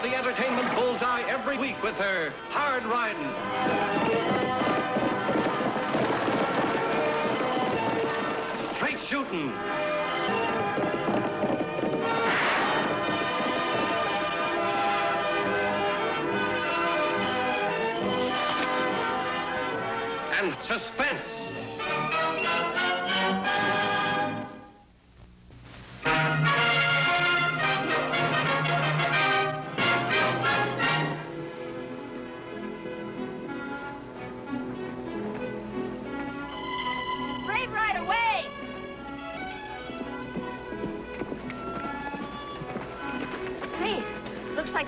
the entertainment bullseye every week with her hard riding. Straight shooting. And suspense.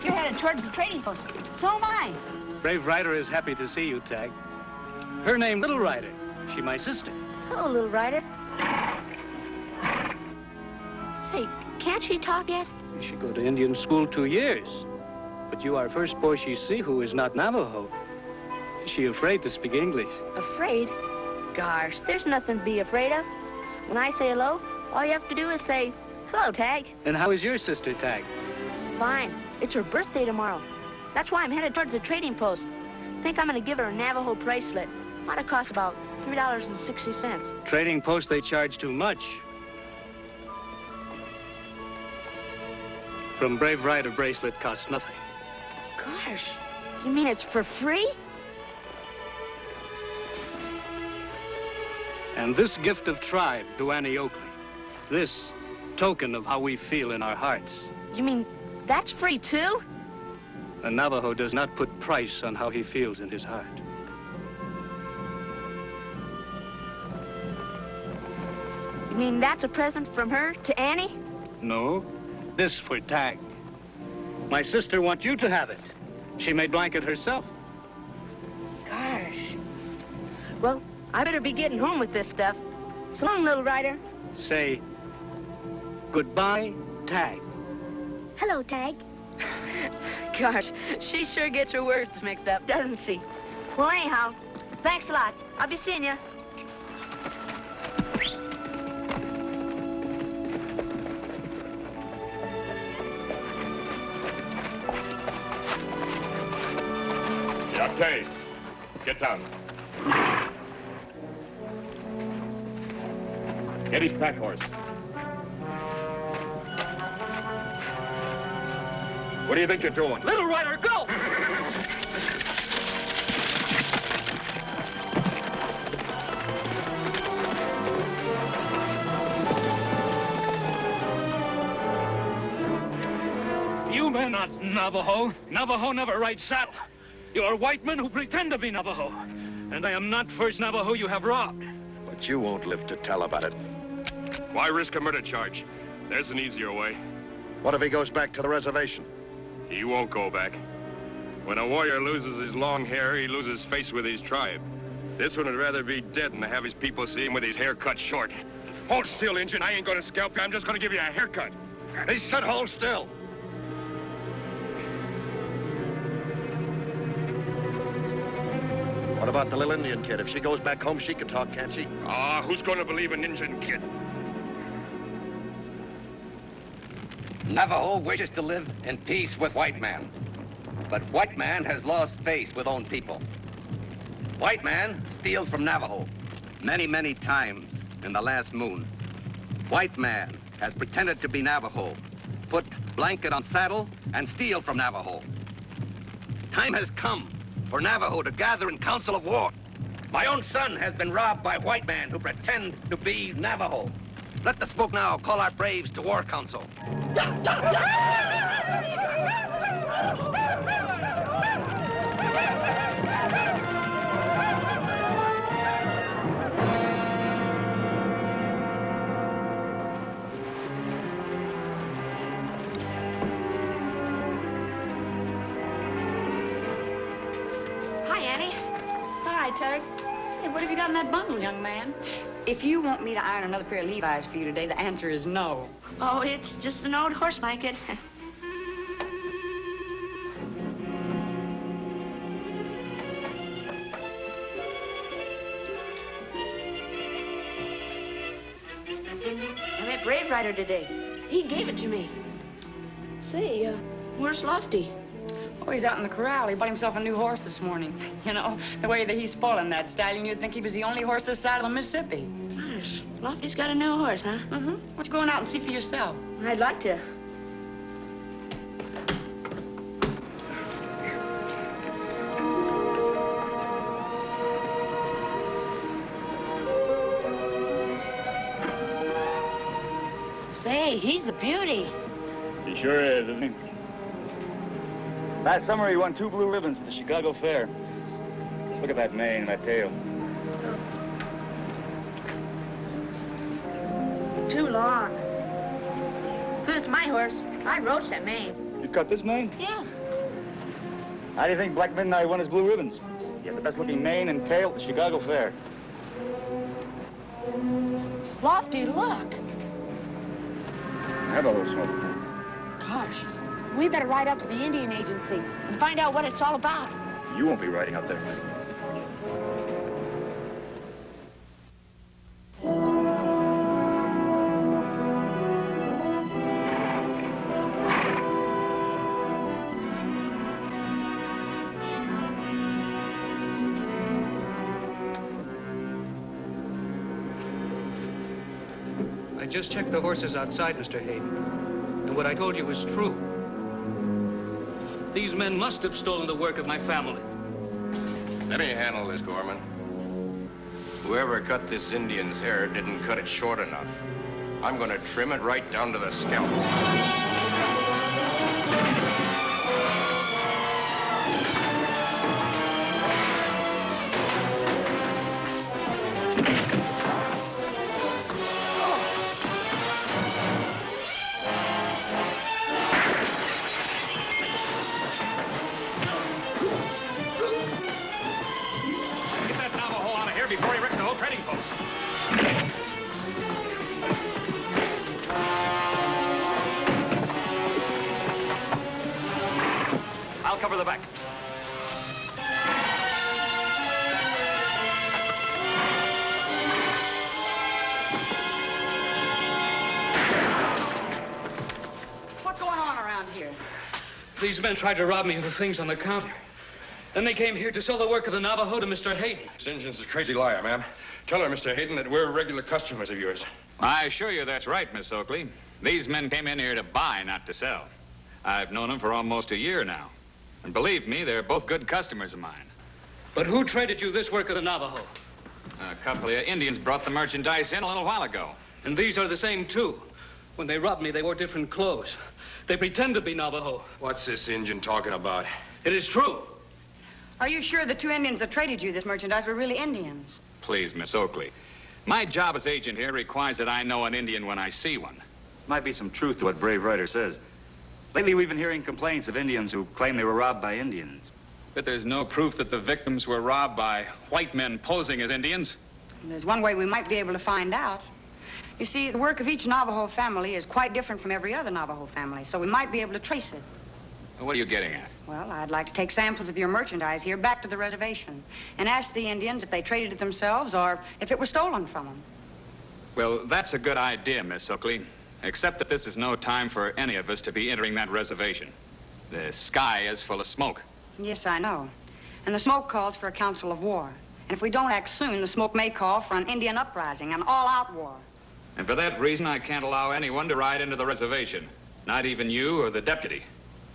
You're headed towards the trading post. So am I. Brave Rider is happy to see you, Tagg. Her name, Little Rider. She my sister. Hello, Little Rider. Say, can't she talk yet? She go to Indian school 2 years. But you are first boy she see who is not Navajo. She afraid to speak English. Afraid? Gosh, there's nothing to be afraid of. When I say hello, all you have to do is say, hello, Tagg. And how is your sister, Tagg? Fine. It's her birthday tomorrow. That's why I'm headed towards the trading post. Think I'm gonna give her a Navajo bracelet. Ought to cost about $3.60. Trading post, they charge too much. From Brave Rider bracelet costs nothing. Gosh, you mean it's for free? And this gift of tribe to Annie Oakley. This token of how we feel in our hearts. You mean that's free too? A Navajo does not put price on how he feels in his heart. You mean that's a present from her to Annie? No, this for Tagg. My sister wants you to have it. She made blanket herself. Gosh. Well, I better be getting home with this stuff. So long, Little Rider. Say goodbye, Tagg. Hello, Tagg. Gosh, she sure gets her words mixed up, doesn't she? Well, anyhow, thanks a lot. I'll be seeing you. Yate, get down. Get his pack horse. What do you think you're doing? Little Rider, go! You men are not Navajo. Navajo never rides saddle. You are white men who pretend to be Navajo. And I am not first Navajo you have robbed. But you won't live to tell about it. Why risk a murder charge? There's an easier way. What if he goes back to the reservation? He won't go back. When a warrior loses his long hair, he loses face with his tribe. This one would rather be dead than to have his people see him with his hair cut short. Hold still, Injun. I ain't gonna scalp you. I'm just gonna give you a haircut. He said hold still. What about the little Indian kid? If she goes back home, she can talk, can't she? Ah, who's gonna believe an Injun kid? Navajo wishes to live in peace with white man. But white man has lost faith with own people. White man steals from Navajo many, many times in the last moon. White man has pretended to be Navajo, put blanket on saddle, and steal from Navajo. Time has come for Navajo to gather in council of war. My own son has been robbed by white men who pretend to be Navajo. Let the smoke now call our braves to war council. Hi, Annie. Hi, Tagg. Hey, what have you got in that bundle, young man? If you want me to iron another pair of Levi's for you today, the answer is no. Oh, it's just an old horse blanket. Brave Rider today. He gave it to me. Say, where's Lofty? Oh, he's out in the corral. He bought himself a new horse this morning. You know, the way that he's spoiling that stallion, you'd think he was the only horse this side of the Mississippi. Gosh, Lofty's got a new horse, huh? Mm-hmm. Why don't you go on out and see for yourself? I'd like to. Say, he's a beauty. He sure is, isn't he? Last summer, he won 2 blue ribbons at the Chicago Fair. Look at that mane and that tail. Too long. If it's my horse, I roached that mane. You cut this mane? Yeah. How do you think Black Midnight won his blue ribbons? He had the best-looking mane and tail at the Chicago Fair. Lofty, look. Navajo smoke. Gosh, we better ride up to the Indian Agency and find out what it's all about. You won't be riding up there. I just checked the horses outside, Mr. Hayden. And what I told you was true. These men must have stolen the work of my family. Let me handle this, Gorman. Whoever cut this Indian's hair didn't cut it short enough. I'm gonna trim it right down to the scalp. Before he wrecks the whole trading post. I'll cover the back. What's going on around here? These men tried to rob me of the things on the counter. Then they came here to sell the work of the Navajo to Mr. Hayden. This Injun's a crazy liar, ma'am. Tell her, Mr. Hayden, that we're regular customers of yours. I assure you that's right, Miss Oakley. These men came in here to buy, not to sell. I've known them for almost a year now. And believe me, they're both good customers of mine. But who traded you this work of the Navajo? A couple of Indians brought the merchandise in a little while ago. And these are the same, too. When they robbed me, they wore different clothes. They pretend to be Navajo. What's this Injun talking about? It is true. Are you sure the 2 Indians that traded you this merchandise were really Indians? Please, Miss Oakley. My job as agent here requires that I know an Indian when I see one. Might be some truth to what Brave Ryder says. Lately, we've been hearing complaints of Indians who claim they were robbed by Indians. But there's no proof that the victims were robbed by white men posing as Indians. And there's one way we might be able to find out. You see, the work of each Navajo family is quite different from every other Navajo family, so we might be able to trace it. What are you getting at? Well, I'd like to take samples of your merchandise here back to the reservation and ask the Indians if they traded it themselves or if it was stolen from them. Well, that's a good idea, Miss Oakley, except that this is no time for any of us to be entering that reservation. The sky is full of smoke. Yes, I know. And the smoke calls for a council of war. And if we don't act soon, the smoke may call for an Indian uprising, an all-out war. And for that reason, I can't allow anyone to ride into the reservation, not even you or the deputy.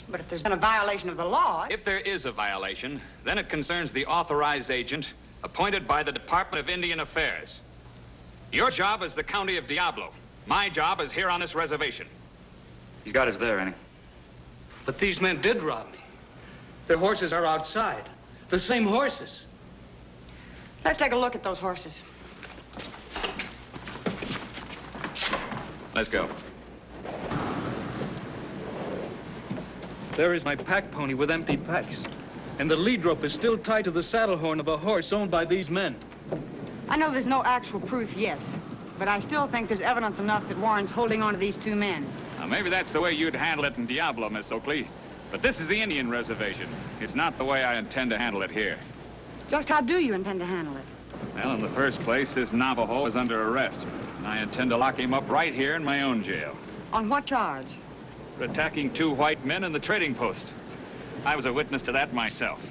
But if there's been a violation of the law... If there is a violation, then it concerns the authorized agent appointed by the Department of Indian Affairs. Your job is the county of Diablo. My job is here on this reservation. He's got us there, Annie. But these men did rob me. Their horses are outside. The same horses. Let's take a look at those horses. Let's go. There is my pack pony with empty packs. And the lead rope is still tied to the saddle horn of a horse owned by these men. I know there's no actual proof yet, but I still think there's evidence enough that warrants holding on to these 2 men. Now, maybe that's the way you'd handle it in Diablo, Miss Oakley. But this is the Indian reservation. It's not the way I intend to handle it here. Just how do you intend to handle it? Well, in the first place, this Navajo is under arrest. And I intend to lock him up right here in my own jail. On what charge? For attacking 2 white men in the trading post. I was a witness to that myself.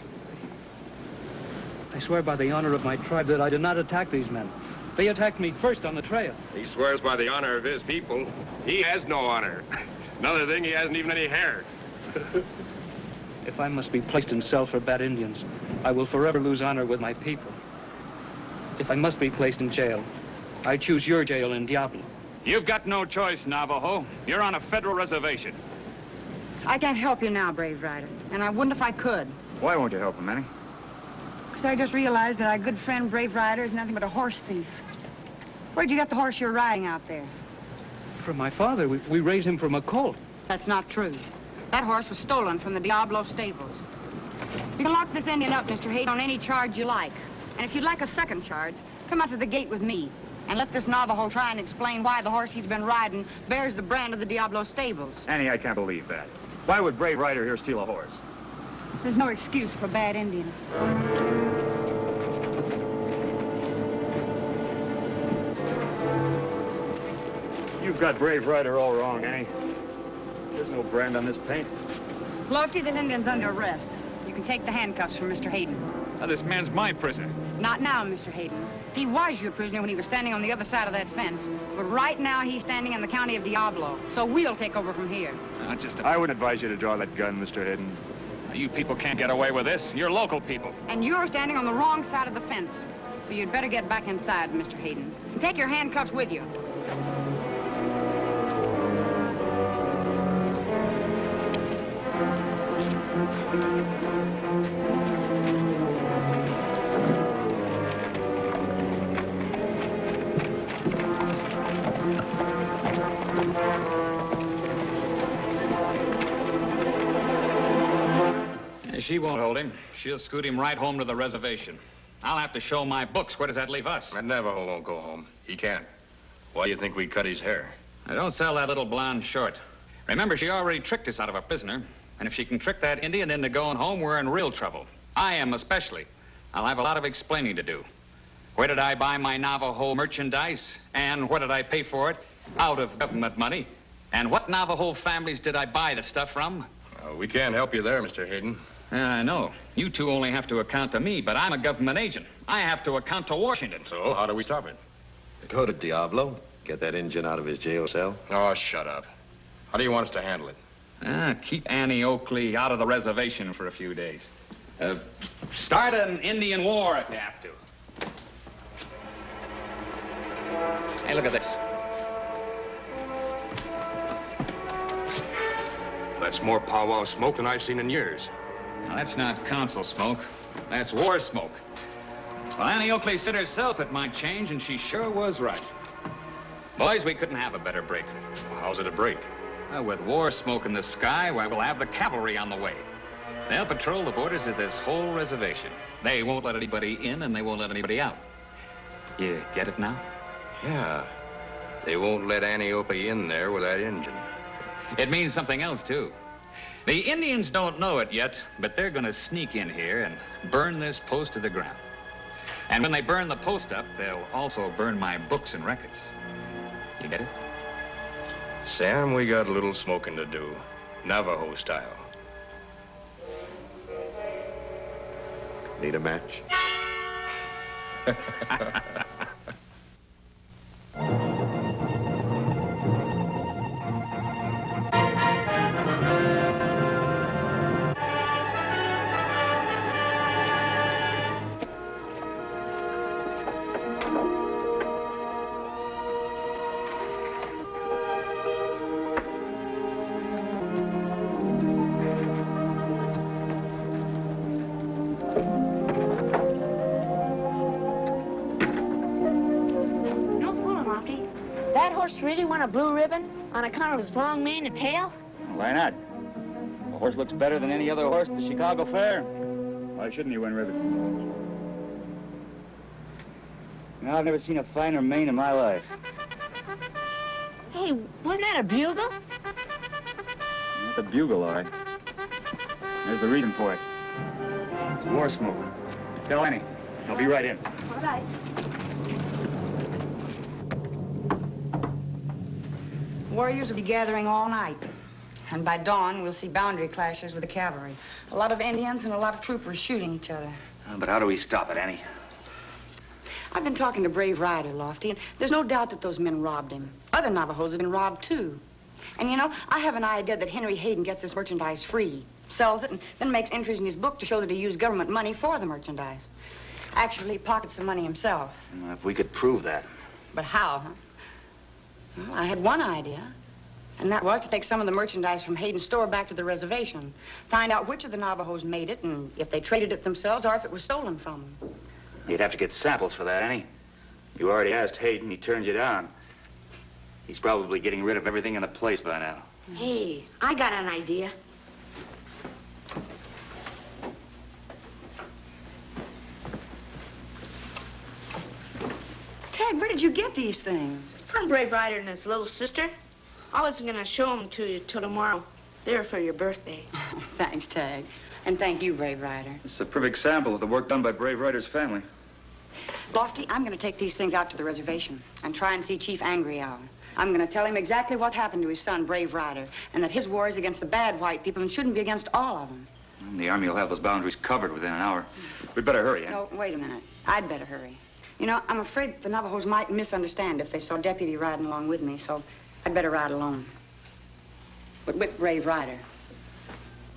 I swear by the honor of my tribe that I did not attack these men. They attacked me first on the trail. He swears by the honor of his people. He has no honor. Another thing, he hasn't even any hair. If I must be placed in cell for bad Indians, I will forever lose honor with my people. If I must be placed in jail, I choose your jail in Diablo. You've got no choice, Navajo. You're on a federal reservation. I can't help you now, Brave Rider, and I wouldn't if I could. Why won't you help him, Annie? Because I just realized that our good friend Brave Rider is nothing but a horse thief. Where'd you get the horse you're riding out there? From my father. We raised him from a colt. That's not true. That horse was stolen from the Diablo stables. You can lock this Indian up, Mr. Hayden, on any charge you like. And if you'd like a second charge, come out to the gate with me and let this Navajo try and explain why the horse he's been riding bears the brand of the Diablo stables. Annie, I can't believe that. Why would Brave Rider here steal a horse? There's no excuse for a bad Indian. You've got Brave Rider all wrong, Annie. There's no brand on this paint. Lofty, this Indian's under arrest. You can take the handcuffs from Mr. Hayden. Now, this man's my prisoner. Not now, Mr. Hayden. He was your prisoner when he was standing on the other side of that fence. But right now, he's standing in the county of Diablo. So we'll take over from here. I wouldn't advise you to draw that gun, Mr. Hayden. You people can't get away with this. You're local people. And you're standing on the wrong side of the fence. So you'd better get back inside, Mr. Hayden. And take your handcuffs with you. She won't hold him. She'll scoot him right home to the reservation. I'll have to show my books. Where does that leave us? That Navajo won't go home. He can't. Why do you think we cut his hair? Now, don't sell that little blonde short. Remember, she already tricked us out of a prisoner. And if she can trick that Indian into going home, we're in real trouble. I am especially. I'll have a lot of explaining to do. Where did I buy my Navajo merchandise? And where did I pay for it? Out of government money. And what Navajo families did I buy the stuff from? We can't help you there, Mr. Hayden. I know. You two only have to account to me, but I'm a government agent. I have to account to Washington. So how do we stop it? Go to Diablo. Get that Injun out of his jail cell. Oh, shut up. How do you want us to handle it? Keep Annie Oakley out of the reservation for a few days. Start an Indian war if you have to. Hey, look at this. That's more powwow smoke than I've seen in years. Now, that's not council smoke. That's war smoke. Well, Annie Oakley said herself it might change, and she sure was right. Boys, we couldn't have a better break. Well, how's it a break? Well, with war smoke in the sky, why, we'll have the cavalry on the way. They'll patrol the borders of this whole reservation. They won't let anybody in, and they won't let anybody out. You get it now? Yeah. They won't let Annie Oakley in there with that engine. It means something else, too. The Indians don't know it yet, but they're going to sneak in here and burn this post to the ground. And when they burn the post up, they'll also burn my books and records. You get it? Sam, we got a little smoking to do. Navajo style. Need a match? Really want a blue ribbon on account of his long mane and tail? Why not? The horse looks better than any other horse at the Chicago Fair. Why shouldn't he win ribbon? No, I've never seen a finer mane in my life. Hey, wasn't that a bugle? That's a bugle, all right. There's the reason for it. It's war smoke. Tell Annie. I'll be right in. All right. Warriors will be gathering all night. And by dawn, we'll see boundary clashes with the cavalry. A lot of Indians and a lot of troopers shooting each other. But how do we stop it, Annie? I've been talking to Brave Ryder, Lofty, and there's no doubt that those men robbed him. Other Navajos have been robbed, too. And, you know, I have an idea that Henry Hayden gets his merchandise free, sells it, and then makes entries in his book to show that he used government money for the merchandise. Actually, he pockets the money himself. If we could prove that. But how, huh? Well, I had one idea, and that was to take some of the merchandise from Hayden's store back to the reservation, find out which of the Navajos made it, and if they traded it themselves or if it was stolen from them. You'd have to get samples for that, Annie. You already asked Hayden. He turned you down. He's probably getting rid of everything in the place by now. Hey, I got an idea. Tagg, where did you get these things? From Brave Ryder and his little sister. I wasn't gonna show them to you till tomorrow. They're for your birthday. Thanks, Tagg. And thank you, Brave Ryder. It's a perfect sample of the work done by Brave Ryder's family. Lofty, I'm going to take these things out to the reservation and try and see Chief Angry Owl. I'm going to tell him exactly what happened to his son, Brave Ryder, and that his war is against the bad white people and shouldn't be against all of them. The Army will have those boundaries covered within an hour. We'd better hurry, Annie. No, wait a minute. I'd better hurry. You know, I'm afraid the Navajos might misunderstand if they saw Deputy riding along with me, so I'd better ride alone. But with Brave Ryder.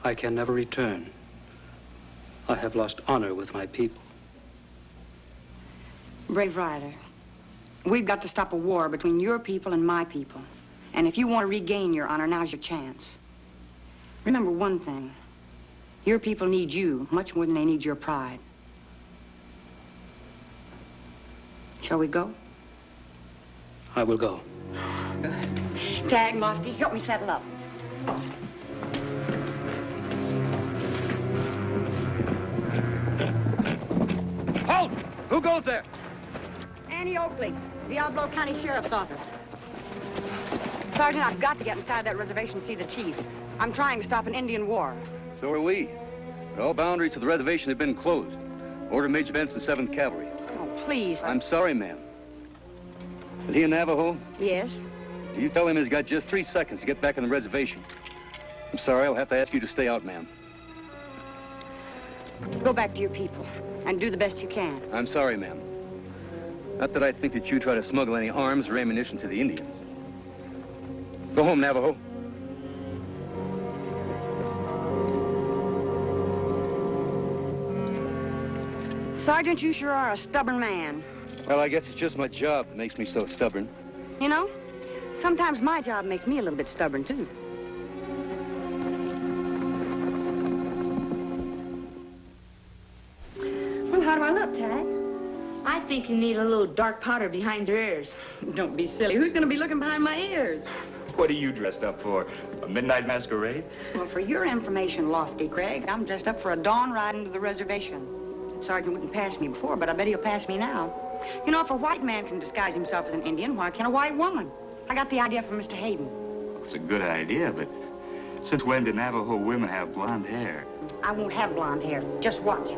I can never return. I have lost honor with my people. Brave Ryder, we've got to stop a war between your people and my people. And if you want to regain your honor, now's your chance. Remember one thing. Your people need you much more than they need your pride. Shall we go? I will go. Good. Tagg, Lofty, help me settle up. Halt! Who goes there? Annie Oakley, Diablo County Sheriff's Office. Sergeant, I've got to get inside that reservation to see the chief. I'm trying to stop an Indian war. So are we. But all boundaries to the reservation have been closed. Order Major Benson, 7th Cavalry. Oh, please. I'm sorry, ma'am. Is he a Navajo? Yes. You tell him he's got just 3 seconds to get back on the reservation. I'm sorry, I'll have to ask you to stay out, ma'am. Go back to your people and do the best you can. I'm sorry, ma'am. Not that I think that you try to smuggle any arms or ammunition to the Indians. Go home, Navajo. Sergeant, you sure are a stubborn man. Well, I guess it's just my job that makes me so stubborn. You know, sometimes my job makes me a little bit stubborn, too. Well, how do I look, Tagg? I think you need a little dark powder behind your ears. Don't be silly. Who's going to be looking behind my ears? What are you dressed up for? A midnight masquerade? Well, for your information, Lofty Craig, I'm dressed up for a dawn ride into the reservation. Sergeant wouldn't pass me before, but I bet he'll pass me now. You know, if a white man can disguise himself as an Indian, why can't a white woman? I got the idea from Mr. Hayden. It's a good idea, but since when do Navajo women have blonde hair? I won't have blonde hair. Just watch.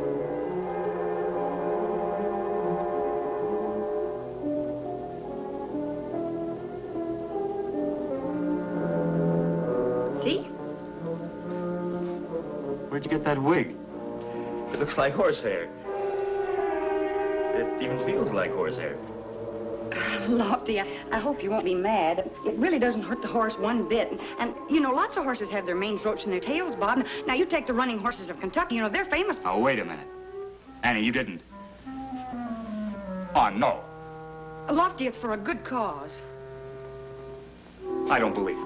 See? Where'd you get that wig? It looks like horsehair. It even feels like horsehair. Lofty, I hope you won't be mad. It really doesn't hurt the horse one bit. And, you know, lots of horses have their manes ropes and their tails bobbed. Now, you take the running horses of Kentucky, you know, they're famous. Oh, wait a minute. Annie, you didn't. Oh, no. Lofty, it's for a good cause. I don't believe it.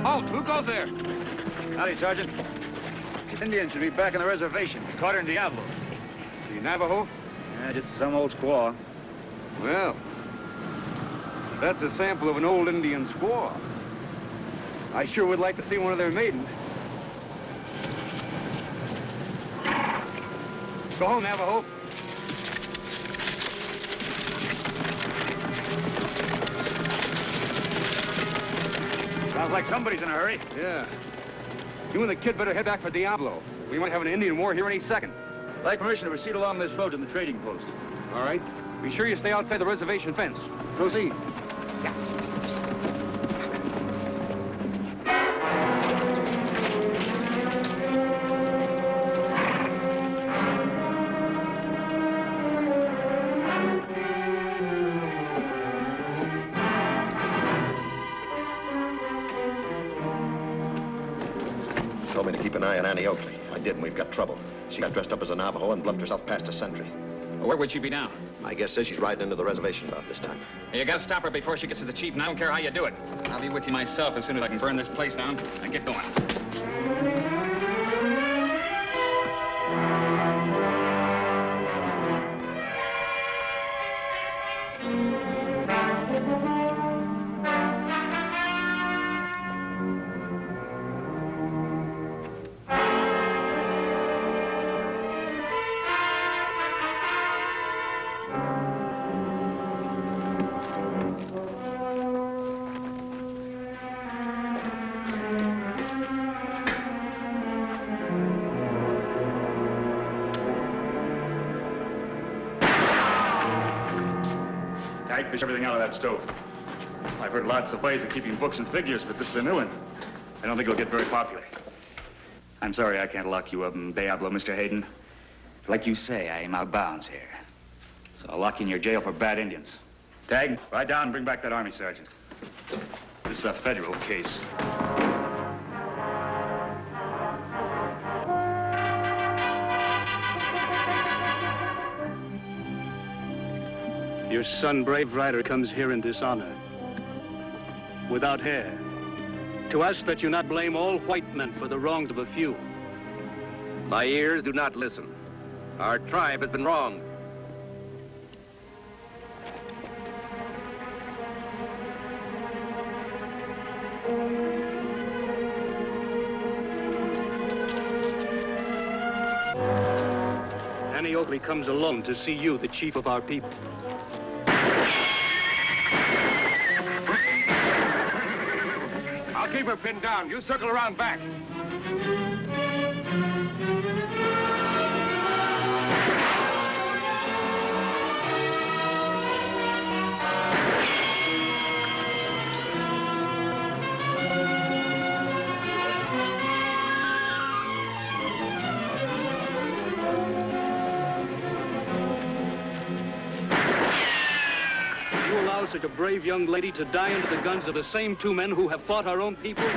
Halt! Who goes there? Howdy, Sergeant. Indians should be back on the reservation. Carter and Diablo. The Navajo? Yeah, just some old squaw. Well, that's a sample of an old Indian squaw. I sure would like to see one of their maidens. Go home, Navajo. Sounds like somebody's in a hurry. Yeah. You and the kid better head back for Diablo. We might have an Indian war here any second. I'd like permission to proceed along this road to the trading post. All right. Be sure you stay outside the reservation fence. Proceed. Told me to keep an eye on Annie Oakley. I did, and we've got trouble. She got dressed up as a Navajo and bluffed herself past a sentry. Well, where would she be now? My guess says she's riding into the reservation about this time. Hey, you gotta stop her before she gets to the chief, and I don't care how you do it. I'll be with you myself as soon as I can burn this place down and get going. Tagg, fish everything out of that stove. I've heard lots of ways of keeping books and figures, but this is a new one. I don't think it'll get very popular. I'm sorry I can't lock you up in Diablo, Mr. Hayden. Like you say, I am out of bounds here. So I'll lock you in your jail for bad Indians. Tagg, ride down and bring back that army sergeant. This is a federal case. Your son, brave rider, comes here in dishonor, without hair, to ask that you not blame all white men for the wrongs of a few. My ears do not listen. Our tribe has been wronged. Annie Oakley comes alone to see you, the chief of our people. I'll keep her pinned down. You circle around back. Such a brave young lady to die under the guns of the same two men who have fought our own people?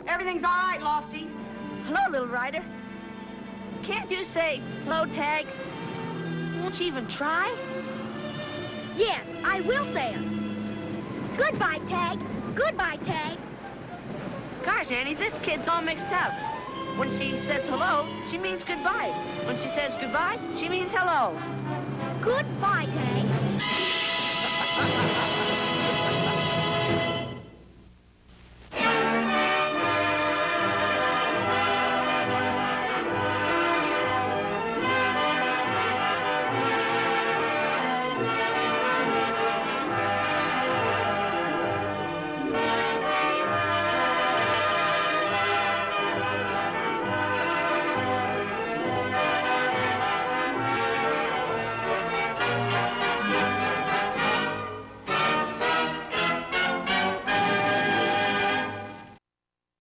Everything's all right, Lofty. Hello, little rider. Can't you say hello, Tagg? Won't you even try? Yes, I will say it. Goodbye, Tagg. Goodbye, Tagg. Gosh, Annie, this kid's all mixed up. When she says hello, she means goodbye. When she says goodbye, she means hello. Goodbye, Tagg.